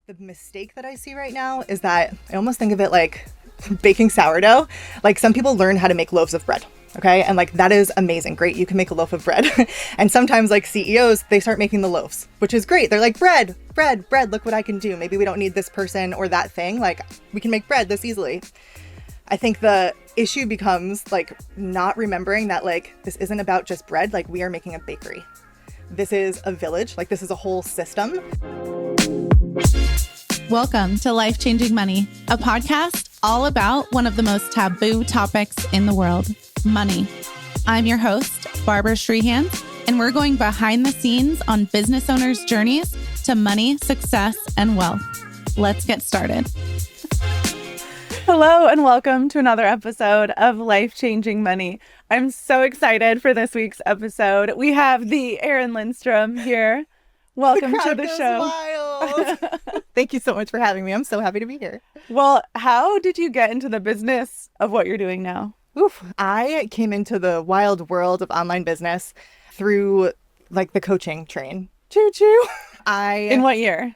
The mistake that I see right now is that I almost think of it like baking sourdough. Like some people learn how to make loaves of bread. Okay. And like, that is amazing. Great. You can make a loaf of bread. And sometimes like CEOs, they start making the loaves, which is great. They're like, bread, look what I can do. Maybe we don't need this person or that thing. Like we can make bread this easily. I think the issue becomes like not remembering that like, this isn't about just bread. Like we are making a bakery. This is a village. Like this is a whole system. Welcome to Life Changing Money, a podcast all about one of the most taboo topics in the world, money. I'm your host, Barbara Strehand, and we're going behind the scenes on business owners' journeys to money, success, and wealth. Let's get started. Hello and welcome to another episode of Life Changing Money. I'm so excited for this week's episode. We have the Erin Lindstrom here. Welcome to the show. Wild. Thank you so much for having me. I'm so happy to be here. Well, how did you get into the business of what you're doing now? I came into the wild world of online business through like the coaching train. Choo choo. In what year?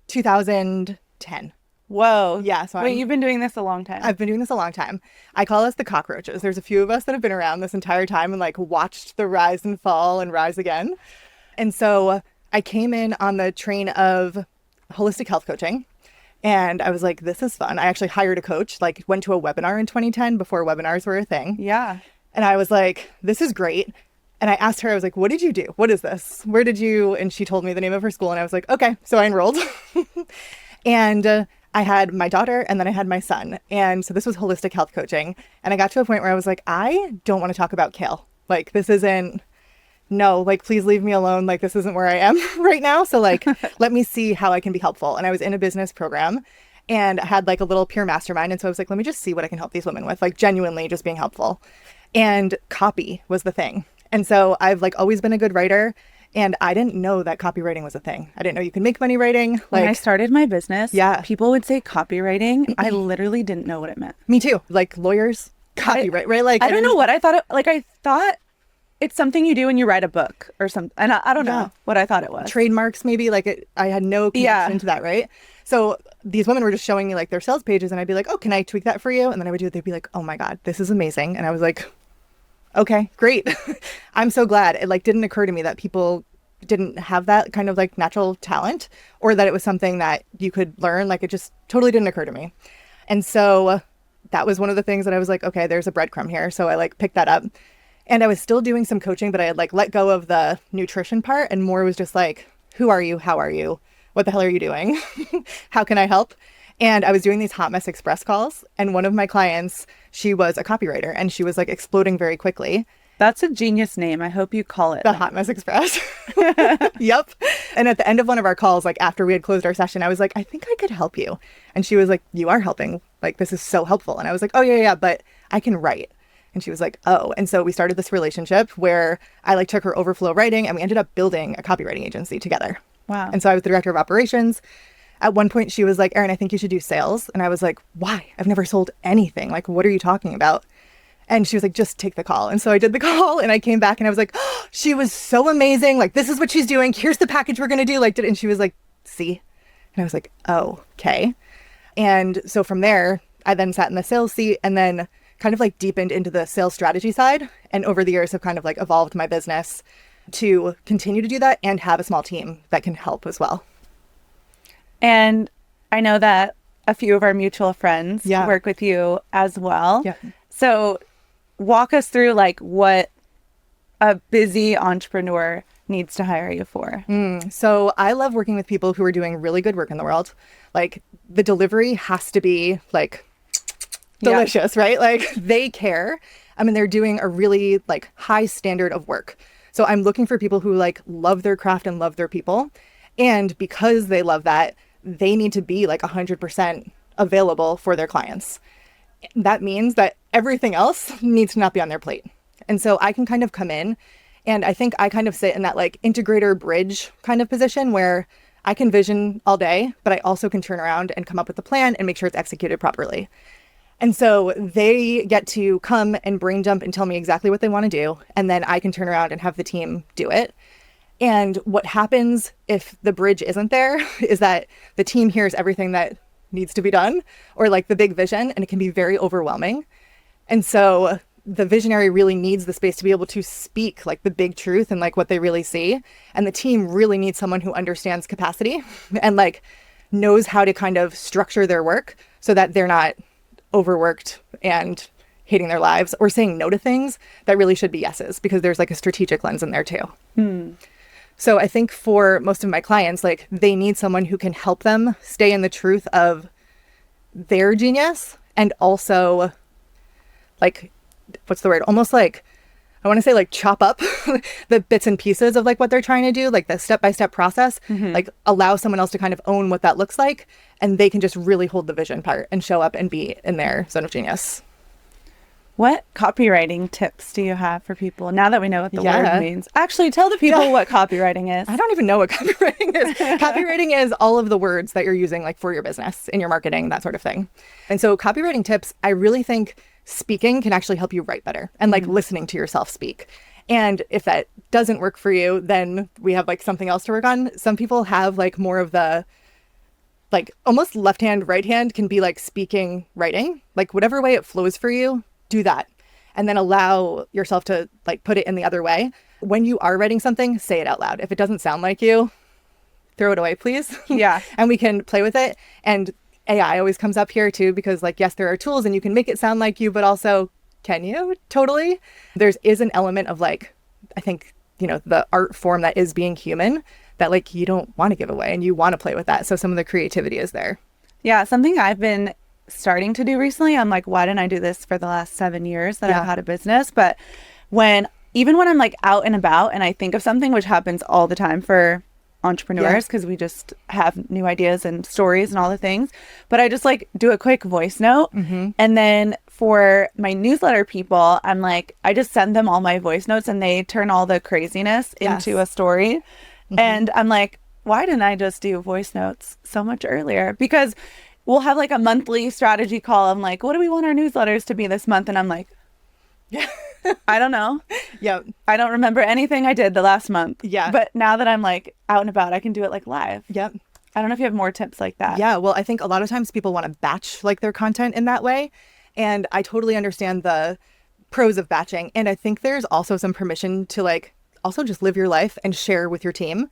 2010. Whoa. Yeah. So Wait, you've been doing this a long time. I've been doing this a long time. I call us the cockroaches. There's a few of us that have been around this entire time and like watched the rise and fall and rise again. And so I came in on the train of holistic health coaching and I was like, this is fun. I actually hired a coach, like went to a webinar in 2010 before webinars were a thing. Yeah. And I was like, this is great. And I asked her, I was like, what did you do? What is this? Where did you? And she told me the name of her school. And I was like, okay. So I enrolled and I had my daughter and then I had my son. And so this was holistic health coaching. And I got to a point where I was like, I don't want to talk about kale. Like, this isn't. No, like, please leave me alone. Like, this isn't where I am right now. So like, let me see how I can be helpful. And I was in a business program and I had like a little peer mastermind. And so I was like, let me just see what I can help these women with, like genuinely just being helpful. And copy was the thing. And so I've like always been a good writer. And I didn't know that copywriting was a thing. I didn't know you could make money writing. Like, when I started my business, yeah, people would say copywriting. I literally didn't know what it meant. Me too. Like lawyers, copyright, right? Like, I don't know what I thought. I thought it's something you do when you write a book or something. And I don't know what I thought it was. Trademarks, maybe. Like I had no connection to that, right? So these women were just showing me like their sales pages and I'd be like, oh, can I tweak that for you? And then I would do it. They'd be like, oh my God, this is amazing. And I was like, okay, great. I'm so glad. It like didn't occur to me that people didn't have that kind of like natural talent or that it was something that you could learn. Like it just totally didn't occur to me. And so that was one of the things that I was like, okay, there's a breadcrumb here. So I like picked that up. And I was still doing some coaching, but I had like let go of the nutrition part and more was just like, who are you? How are you? What the hell are you doing? How can I help? And I was doing these Hot Mess Express calls. And one of my clients, she was a copywriter and she was like exploding very quickly. That's a genius name. I hope you call it the Hot Mess Express. Yep. And at the end of one of our calls, like after we had closed our session, I was like, I think I could help you. And she was like, you are helping. Like, this is so helpful. And I was like, oh yeah, but I can write. And she was like, oh. And so we started this relationship where I like took her overflow writing and we ended up building a copywriting agency together. Wow. And so I was the director of operations. At one point she was like, Erin, I think you should do sales. And I was like, why? I've never sold anything. Like, what are you talking about? And she was like, just take the call. And so I did the call and I came back and I was like, oh, she was so amazing. Like, this is what she's doing. Here's the package we're going to do. Like, and she was like, see? And I was like, oh, okay. And so from there, I then sat in the sales seat and then kind of like deepened into the sales strategy side. And over the years have kind of like evolved my business to continue to do that and have a small team that can help as well. And I know that a few of our mutual friends work with you as well. Yeah. So walk us through like what a busy entrepreneur needs to hire you for. So I love working with people who are doing really good work in the world. Like the delivery has to be like delicious, right? Like they care. I mean, they're doing a really like high standard of work. So I'm looking for people who like love their craft and love their people. And because they love that, they need to be like 100% available for their clients. That means that everything else needs to not be on their plate. And so I can kind of come in and I think I kind of sit in that like integrator bridge kind of position where I can vision all day, but I also can turn around and come up with a plan and make sure it's executed properly. And so they get to come and brain dump and tell me exactly what they want to do. And then I can turn around and have the team do it. And what happens if the bridge isn't there is that the team hears everything that needs to be done, or like the big vision, and it can be very overwhelming. And so the visionary really needs the space to be able to speak like the big truth and like what they really see. And the team really needs someone who understands capacity and like knows how to kind of structure their work so that they're not overworked and hating their lives or saying no to things that really should be yeses, because there's like a strategic lens in there too. So I think for most of my clients, like they need someone who can help them stay in the truth of their genius and also like, what's the word? Almost like, I want to say like chop up the bits and pieces of like what they're trying to do, like the step-by-step process, like allow someone else to kind of own what that looks like. And they can just really hold the vision part and show up and be in their zone of genius. What copywriting tips do you have for people now that we know what the word means? Actually, tell the people what copywriting is. I don't even know what copywriting is. Copywriting is all of the words that you're using like for your business, in your marketing, that sort of thing. And so copywriting tips, I really think speaking can actually help you write better and like listening to yourself speak. And if that doesn't work for you, then we have like something else to work on. Some people have like more of the like almost left hand, right hand can be like speaking, writing, like whatever way it flows for you. Do that. And then allow yourself to like put it in the other way. When you are writing something, say it out loud. If it doesn't sound like you, throw it away, please. Yeah. And we can play with it. And AI always comes up here too, because like, yes, there are tools and you can make it sound like you, but also, can you? Totally. Is an element of like, I think, you know, the art form that is being human that like you don't want to give away and you want to play with that. So some of the creativity is there. Yeah. Something I've been starting to do recently, I'm like, why didn't I do this for the last 7 years that I've had a business? But even when I'm like out and about and I think of something, which happens all the time for entrepreneurs because we just have new ideas and stories and all the things, but I just like do a quick voice note. And then for my newsletter people, I'm like, I just send them all my voice notes and they turn all the craziness into a story. And I'm like, why didn't I just do voice notes so much earlier? Because we'll have like a monthly strategy call. I'm like, what do we want our newsletters to be this month? And I'm like, I don't know. I don't remember anything I did the last month. But now that I'm like out and about, I can do it like live. I don't know if you have more tips like that. Well, I think a lot of times people want to batch like their content in that way. And I totally understand the pros of batching. And I think there's also some permission to like also just live your life and share with your team.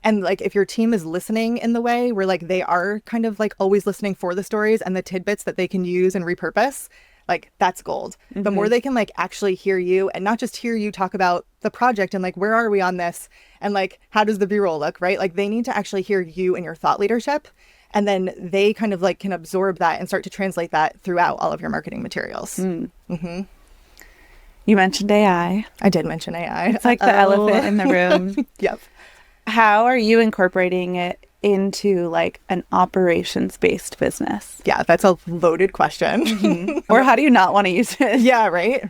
And like if your team is listening in the way where like they are kind of like always listening for the stories and the tidbits that they can use and repurpose, like that's gold. The more they can like actually hear you and not just hear you talk about the project and like where are we on this and like how does the B-roll look, right? Like they need to actually hear you and your thought leadership, and then they kind of like can absorb that and start to translate that throughout all of your marketing materials. You mentioned AI. I did mention AI. It's like the elephant in the room. How are you incorporating it into like an operations-based business? Yeah, that's a loaded question. Or how do you not want to use it? Yeah, right.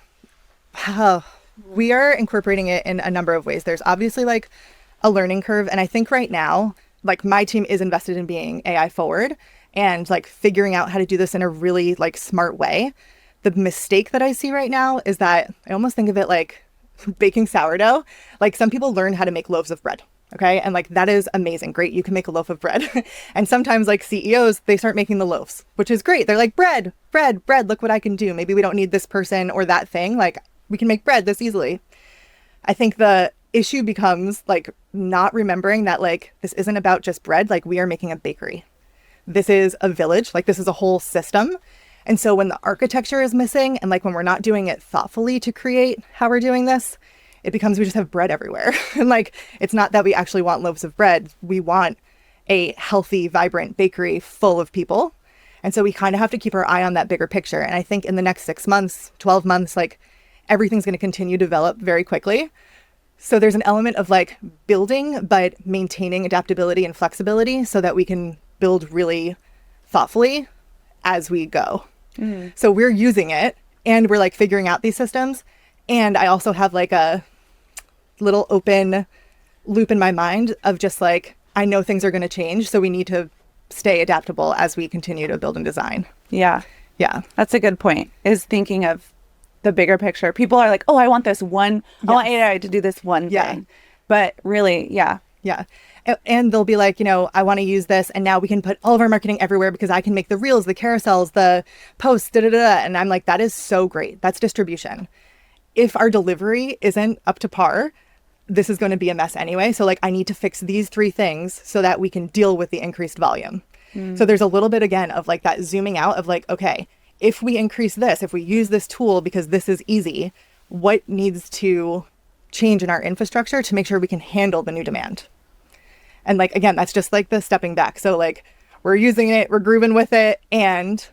We are incorporating it in a number of ways. There's obviously like a learning curve. And I think right now, like my team is invested in being AI forward and like figuring out how to do this in a really like smart way. The mistake that I see right now is that I almost think of it like baking sourdough. Like some people learn how to make loaves of bread. Okay. And like, that is amazing. Great. You can make a loaf of bread. And sometimes like CEOs, they start making the loaves, which is great. They're like, bread, look what I can do. Maybe we don't need this person or that thing. Like we can make bread this easily. I think the issue becomes like not remembering that like, this isn't about just bread. Like we are making a bakery. This is a village. Like this is a whole system. And so when the architecture is missing and like when we're not doing it thoughtfully to create how we're doing this, it becomes we just have bread everywhere. And like, it's not that we actually want loaves of bread. We want a healthy, vibrant bakery full of people. And so we kind of have to keep our eye on that bigger picture. And I think in the next 6 months, 12 months, like everything's going to continue to develop very quickly. So there's an element of like building, but maintaining adaptability and flexibility so that we can build really thoughtfully as we go. So we're using it and we're like figuring out these systems. And I also have like a little open loop in my mind of just like, I know things are going to change. So we need to stay adaptable as we continue to build and design. Yeah. That's a good point, is thinking of the bigger picture. People are like, oh, I want this one, I want AI to do this one thing. But really, yeah. Yeah. And they'll be like, I want to use this. And now we can put all of our marketing everywhere because I can make the reels, the carousels, the posts, da da da. And I'm like, that is so great. That's distribution. If our delivery isn't up to par, this is going to be a mess anyway. So like, I need to fix these 3 things so that we can deal with the increased volume. So there's a little bit, again, of like that zooming out of like, okay, if we increase this, if we use this tool because this is easy, what needs to change in our infrastructure to make sure we can handle the new demand? And like, again, that's just like the stepping back. So like, we're using it, we're grooving with it, and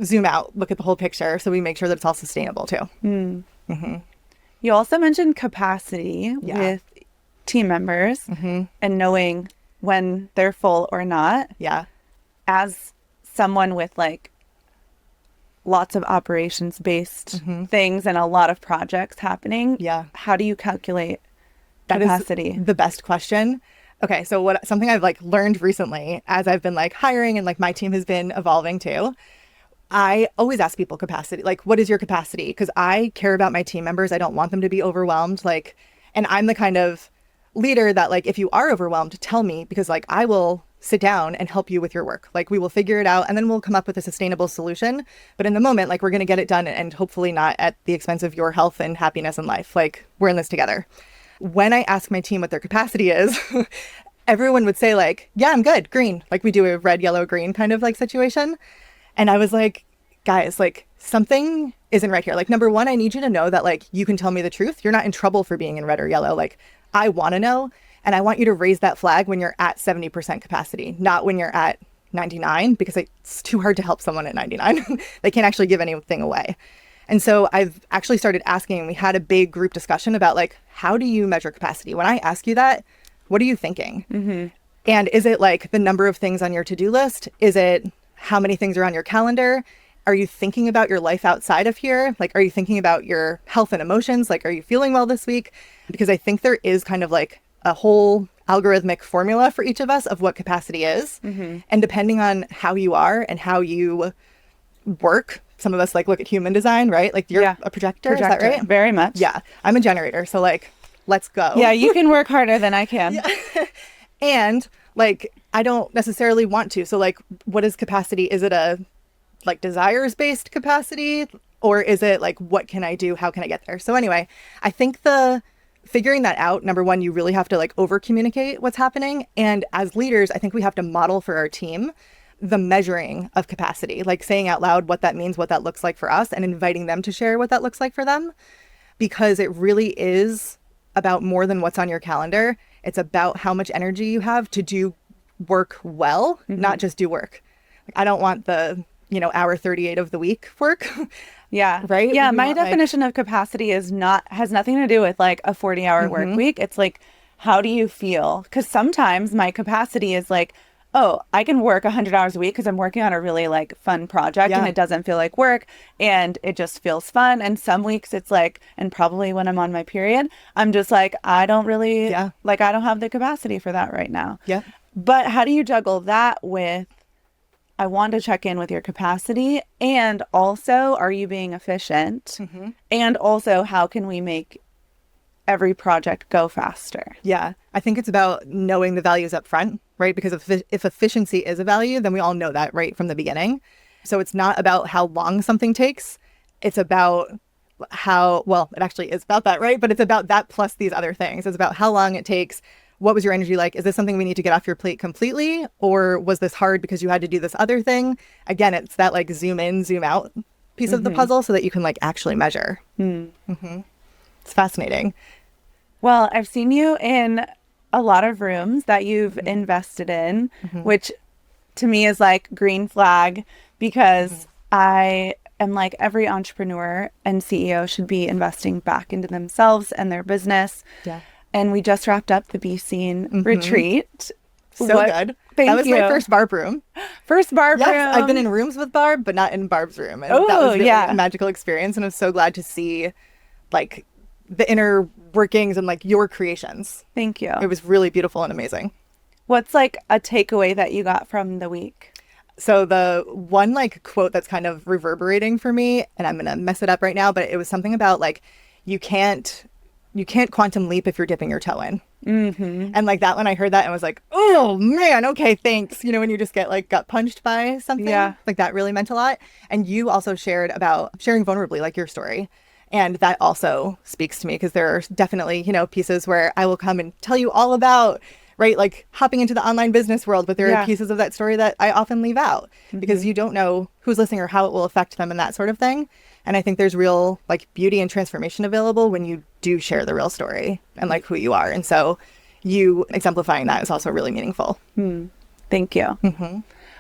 zoom out, look at the whole picture. So we make sure that it's all sustainable too. You also mentioned capacity with team members and knowing when they're full or not. Yeah. As someone with like lots of operations based things and a lot of projects happening. Yeah. How do you calculate capacity? That is the best question. Okay. So something I've like learned recently as I've been like hiring and like my team has been evolving too, I always ask people capacity, like, what is your capacity? Because I care about my team members. I don't want them to be overwhelmed. Like, and I'm the kind of leader that like, if you are overwhelmed, tell me, because like I will sit down and help you with your work. Like we will figure it out and then we'll come up with a sustainable solution. But in the moment, like we're going to get it done and hopefully not at the expense of your health and happiness in life. Like we're in this together. When I ask my team what their capacity is, everyone would say like, yeah, I'm good, green. Like we do a red, yellow, green kind of like situation. And I was like, guys, like something isn't right here. Like number one, I need you to know that like you can tell me the truth. You're not in trouble for being in red or yellow. Like I want to know. And I want you to raise that flag when you're at 70% capacity, not when you're at 99, because it's too hard to help someone at 99. They can't actually give anything away. And so I've actually started asking, and we had a big group discussion about like, how do you measure capacity? When I ask you that, what are you thinking? And is it like the number of things on your to-do list? Is it how many things are on your calendar? Are you thinking about your life outside of here? Like, are you thinking about your health and emotions? Like, are you feeling well this week? Because I think there is kind of like a whole algorithmic formula for each of us of what capacity is. And depending on how you are and how you work, some of us like look at human design, right? Like you're a projector, is that right? Very much. Yeah. I'm a generator. So like, let's go. Yeah, you can work harder than I can. And like, I don't necessarily want to. So like, what is capacity? Is it a like desires-based capacity? Or is it like, what can I do? How can I get there? So anyway, I think figuring that out, number one, you really have to like over communicate what's happening. And as leaders, I think we have to model for our team the measuring of capacity, like saying out loud what that means, what that looks like for us, and inviting them to share what that looks like for them. Because it really is about more than what's on your calendar. It's about how much energy you have to do work well, not just do work. Like, I don't want the, hour 38 of the week work. Yeah. Right? Yeah. My definition of capacity has nothing to do with like a 40-hour work week. It's like, how do you feel? Because sometimes my capacity is like, oh, I can work 100 hours a week because I'm working on a really like fun project and it doesn't feel like work and it just feels fun. And some weeks it's like, and probably when I'm on my period, I'm just like, I don't really like, I don't have the capacity for that right now. Yeah. But how do you juggle that with, I want to check in with your capacity, and also, are you being efficient? And also, how can we make every project go faster? Yeah. I think it's about knowing the values up front, right? Because if efficiency is a value, then we all know that right from the beginning. So it's not about how long something takes. It's about it actually is about that, right? But it's about that plus these other things. It's about how long it takes. What was your energy like? Is this something we need to get off your plate completely? Or was this hard because you had to do this other thing? Again, it's that like zoom in, zoom out piece of the puzzle so that you can like actually measure. It's fascinating. Well, I've seen you in a lot of rooms that you've invested in, which to me is like green flag, because I am like, every entrepreneur and CEO should be investing back into themselves and their business. Yeah. And we just wrapped up the Be Seen retreat. So good. That was my first Barb room. First Barb room. I've been in rooms with Barb, but not in Barb's room. And that was really a magical experience. And I'm so glad to see like the inner workings and like your creations. Thank you. It was really beautiful and amazing. What's like a takeaway that you got from the week? So the one like quote that's kind of reverberating for me, and I'm going to mess it up right now, but it was something about like, you can't you can't quantum leap if you're dipping your toe in. And like that, when I heard that, I was like, oh man, okay, thanks. You know, when you just get like gut punched by something, like that really meant a lot. And you also shared about sharing vulnerably, like your story. And that also speaks to me, because there are definitely, you know, pieces where I will come and tell you all about, right, like hopping into the online business world. But there are pieces of that story that I often leave out because you don't know who's listening or how it will affect them and that sort of thing. And I think there's real like beauty and transformation available when you do share the real story and like who you are. And so you exemplifying that is also really meaningful. Thank you.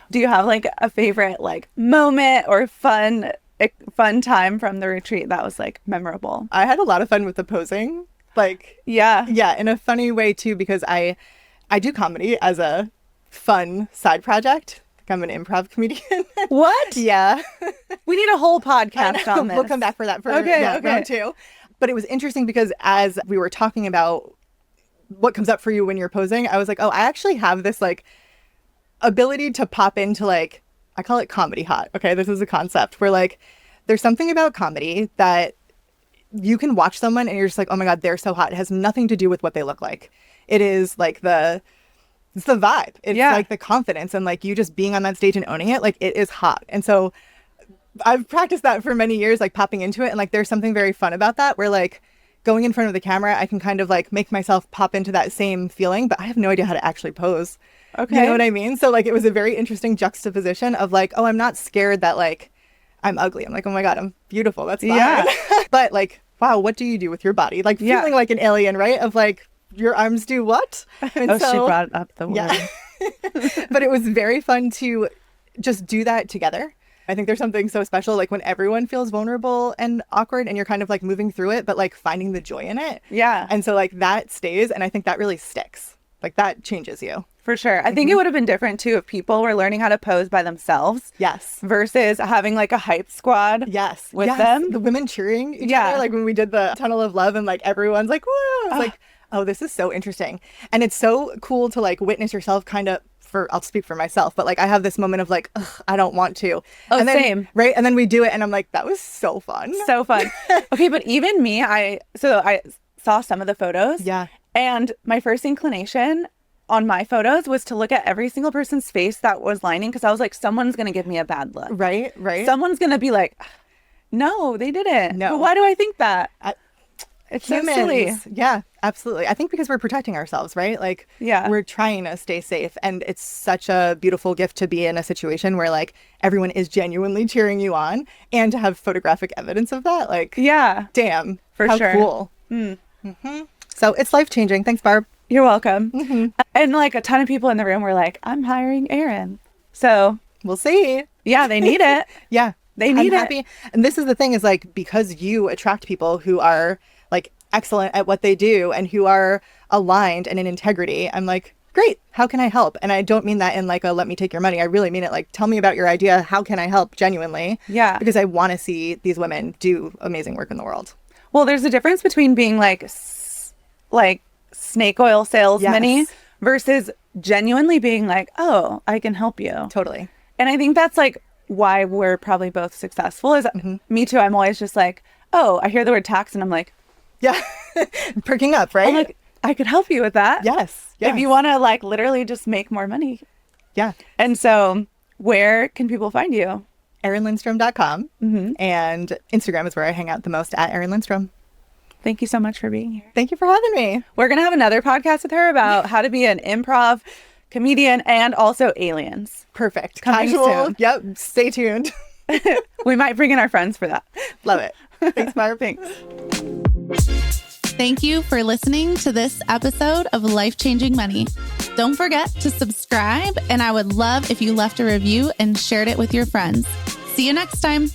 Do you have like a favorite like moment or fun time from the retreat that was like memorable? I had a lot of fun with the posing. Like, yeah, in a funny way too, because I do comedy as a fun side project. I'm an improv comedian. What? Yeah. We need a whole podcast on this. We'll come back for that for round 2. But it was interesting because as we were talking about what comes up for you when you're posing, I was like, oh, I actually have this like ability to pop into like, I call it comedy hot. Okay, this is a concept where like there's something about comedy that you can watch someone and you're just like, oh my God, they're so hot. It has nothing to do with what they look like. It is like it's the vibe. It's like the confidence and like you just being on that stage and owning it. Like it is hot. And so I've practiced that for many years, like popping into it. And like there's something very fun about that where like going in front of the camera, I can kind of like make myself pop into that same feeling, but I have no idea how to actually pose. Okay. You know what I mean? So like it was a very interesting juxtaposition of like, oh, I'm not scared that like I'm ugly. I'm like, oh my God, I'm beautiful. That's fine. Yeah. But like, wow, what do you do with your body? Like feeling like an alien, right? Of like, your arms do what? And she brought up the word. Yeah. But it was very fun to just do that together. I think there's something so special, like when everyone feels vulnerable and awkward and you're kind of like moving through it, but like finding the joy in it. Yeah. And so like that stays. And I think that really sticks. Like that changes you. For sure. I think it would have been different too if people were learning how to pose by themselves. Yes. Versus having like a hype squad. Yes. With them. The women cheering each other. Like when we did the Tunnel of Love and like everyone's like, whoa. It's like, oh, this is so interesting. And it's so cool to like witness yourself kind of I'll speak for myself, but like I have this moment of like, ugh, I don't want to. Oh, and then, same. Right. And then we do it and I'm like, that was so fun. So fun. Okay. But even me, I saw some of the photos. Yeah. And my first inclination on my photos was to look at every single person's face that was lining, because I was like, someone's going to give me a bad look. Right. Someone's going to be like, no, they didn't. No. But why do I think that? It's humans. So silly. Yeah, absolutely. I think because we're protecting ourselves, right? Like, we're trying to stay safe. And it's such a beautiful gift to be in a situation where like everyone is genuinely cheering you on, and to have photographic evidence of that. Like, damn, for sure. Cool. So it's life-changing. Thanks, Barb. You're welcome. And like a ton of people in the room were like, I'm hiring Erin. So we'll see. Yeah, they need it. They need it. And this is the thing is like, because you attract people who are like excellent at what they do and who are aligned and in integrity, I'm like, great, how can I help? And I don't mean that in like a let me take your money. I really mean it like, tell me about your idea. How can I help genuinely? Yeah. Because I want to see these women do amazing work in the world. Well, there's a difference between being like snake oil salesman versus genuinely being like, oh, I can help you. Totally. And I think that's like why we're probably both successful is me too. I'm always just like, oh, I hear the word tax and I'm like, yeah, perking up, right? I'm like, I could help you with that. Yes. If you want to like literally just make more money. Yeah. And so where can people find you? ErinLindstrom.com. And Instagram is where I hang out the most, at Erin Lindstrom. Thank you so much for being here. Thank you for having me. We're going to have another podcast with her about how to be an improv comedian and also aliens. Perfect. Coming soon. Yep. Stay tuned. We might bring in our friends for that. Love it. Thanks, Barb. Thanks. Thank you for listening to this episode of Life Changing Money. Don't forget to subscribe, and I would love if you left a review and shared it with your friends. See you next time.